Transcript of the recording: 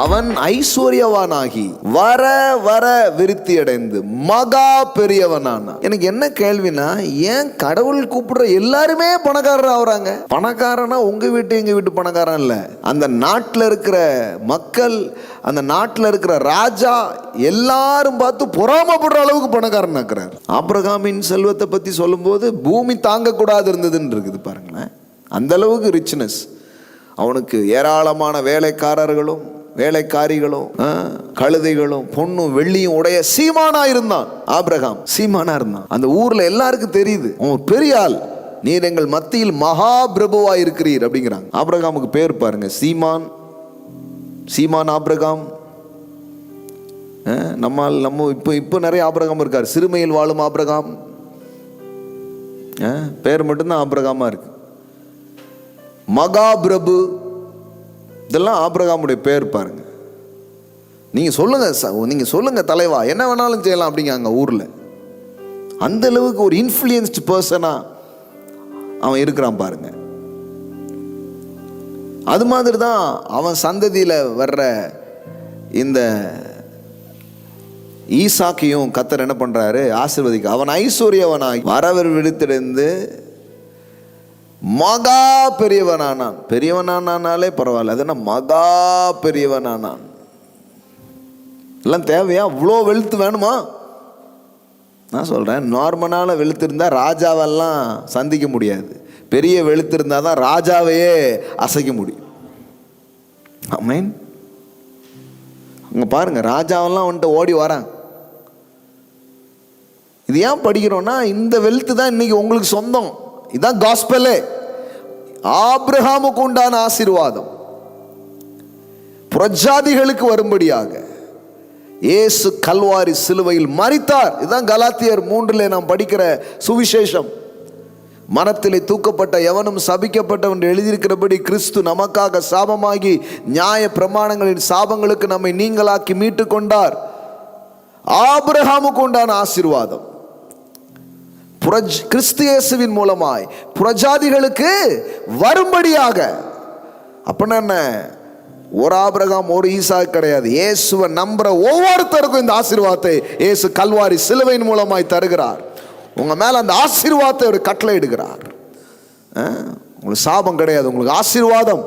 அவன் ஐஸ்வர்யவானாகி வர வர விருத்தி அடைந்து மகா பெரியவனான. எனக்கு என்ன கேள்வினா, ஏன் கடவுள் கூப்பிடுற எல்லாருமே பணக்காரர் ஆகுறாங்க? பணக்காரனா உங்க வீட்டு எங்க வீட்டு பணக்காரன் இல்ல, அந்த நாட்டில் இருக்கிற மக்கள், அந்த நாட்டில் இருக்கிற ராஜா எல்லாரும் பார்த்து பொறாமப்படுற அளவுக்கு பணக்காரன் ஆக்குறார். ஆபிரகாமின் செல்வத்தை பத்தி சொல்லும் போது பூமி தாங்கக்கூடாது இருந்ததுன்னு இருக்குது பாருங்களேன். அந்த அளவுக்கு ரிச்னஸ். அவனுக்கு ஏராளமான வேலைக்காரர்களும் வேலைக்காரிகளும் கழுதைகளும் பொண்ணும் வெள்ளியும் உடைய சீமானா இருந்தான். ஆபிரகாம் சீமானா இருந்தான். அந்த ஊர்ல எல்லாருக்கும் தெரியுது, அவன் பெரிய ஆள், நீர் எங்கள் மத்தியில் மகா பிரபுவா இருக்கிறீர் அப்படிங்கிறாங்க. ஆபிரகாமுக்கு பேர் பாருங்க, சீமான். சீமான் ஆபிரகாம். நம்ம இப்போ நிறைய ஆபிரகாம் இருக்கார். சிறுமையில் வாழும் ஆபிரகாம், பேர் மட்டும்தான் ஆபிரகாமா இருக்கு. மகா பிரபு, இதெல்லாம் ஆபிரகாமுடைய பேர் பாருங்க. நீங்க சொல்லுங்க தலைவா, என்ன வேணாலும் செய்யலாம் அப்படிங்க ஊர்ல. அந்த அளவுக்கு ஒரு இன்ஃப்ளூயன்ஸ்டு பர்சனா அவன் இருக்கிறான் பாருங்க. அது மாதிரி தான் அவன் சந்ததியில வர்ற இந்த ஈசாக்கையும் கர்த்தர் என்ன பண்றாரு, ஆசீர்வதிக்க. அவன் ஐஸ்வர்யவனாகி வரவர் விடுத்திருந்து மகா பெரியவனானான். பெரியவனானாலே பரவாயில்ல, அது என்ன மகா பெரியவனானான். எல்லாம் தேவையா? அவ்வளோ வெளுத்து வேணுமா? நான் சொல்றேன், நார்மலான வெளுத்து இருந்தா ராஜாவெல்லாம் சந்திக்க முடியாது. பெரிய வெளுத்து இருந்தா தான் ராஜாவையே அசைக்க முடியும். ஆமென். அங்க பாருங்க, ராஜாவெல்லாம் வந்துட்டு ஓடி வராங்க. இது ஏன் படிக்கிறோம்னா, இந்த வெளுத்து தான் இன்னைக்கு உங்களுக்கு சொந்தம். இதான் காஸ்பெலே. ஆபிரகாமுக்கு உண்டான ஆசீர்வாதம் புறஜாதிகளுக்கு வரும்படியாக இயேசு கல்வாரி சிலுவையில் மரித்தார். இதுதான் கலாத்தியர் 3 நாம் படிக்கிற சுவிசேஷம். மரத்திலே தூக்கப்பட்ட எவனும் சபிக்கப்பட்டவன் என்று எழுதியிருக்கிறபடி கிறிஸ்து நமக்காக சாபமாகி நியாய பிரமாணங்களின் சாபங்களுக்கு நம்மை நீங்களாக்கி மீட்டு கொண்டார். ஆபிரகாமுக்கு உண்டான ஆசீர்வாதம் கிறிஸ்து இயேசுவின் மூலமாய் புறஜாதிகளுக்கு வரும்படியாக. அப்படின்னா என்ன, ஒரு ஆபிரகாம் ஒரு ஈசாக்கு கிடையாது. இயேசுவை நம்புற ஒவ்வொருத்தருக்கும் இந்த ஆசீர்வாதத்தை இயேசு கல்வாரி சிலுவையின் மூலமாய் தருகிறார். உங்க மேல அந்த ஆசீர்வாதத்தை ஒரு கட்டளை இடுகிறார். உங்களுக்கு சாபம் கிடையாது, உங்களுக்கு ஆசீர்வாதம்.